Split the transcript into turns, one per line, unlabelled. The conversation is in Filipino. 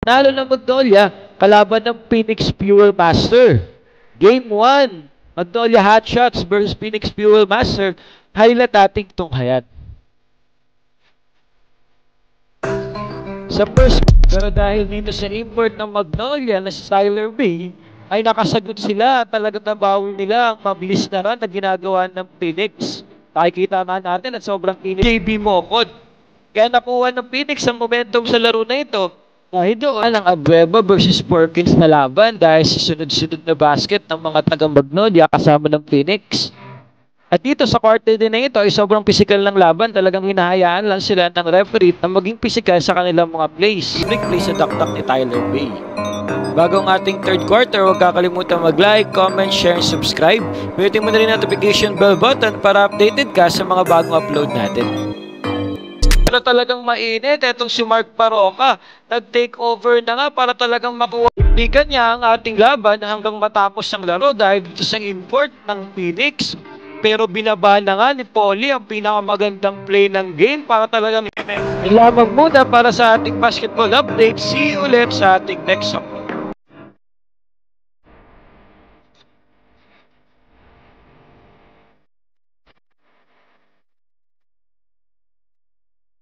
Nalo ng Magnolia, kalaban ng Phoenix Fuel Master. Game 1, Magnolia Hotshots versus Phoenix Fuel Master. Highlight ating tunghayan. Sa first, pero dahil dito sa import ng Magnolia na si Tyler Bay, ay nakasagot sila. Talagang nabawal nila ang mabilis na run na ginagawa ng Phoenix. Nakikita nga natin at sobrang init. JB Mokod. Kaya nakuha ng Phoenix ang momentum sa laro na ito. Dahil doon ang Abueva versus Perkins na laban dahil sa sunod-sunod na basket ng mga taga-Magnolia kasama ng Phoenix. At dito sa quarter din na ito ay sobrang physical ng laban. Talagang hinahayaan lang sila ng referee na maging physical sa kanilang mga plays. Break play sa dakdak ni Tyler Bay. Bago ang ating third quarter, huwag kakalimutan mag-like, comment, share, and subscribe. Pinutin mo na rin notification bell button para updated ka sa mga bagong upload natin. Pero talagang mainit, etong si Mark Parroca, nag-take over na nga para talagang makuha. Ibigan niya ang ating laban hanggang matapos ang laro dahil dito sa import ng Phoenix. Pero binaba na nga ni Polly ang pinakamagandang play ng game para talagang lamang muna para sa ating basketball update. See you ulit sa ating next upload.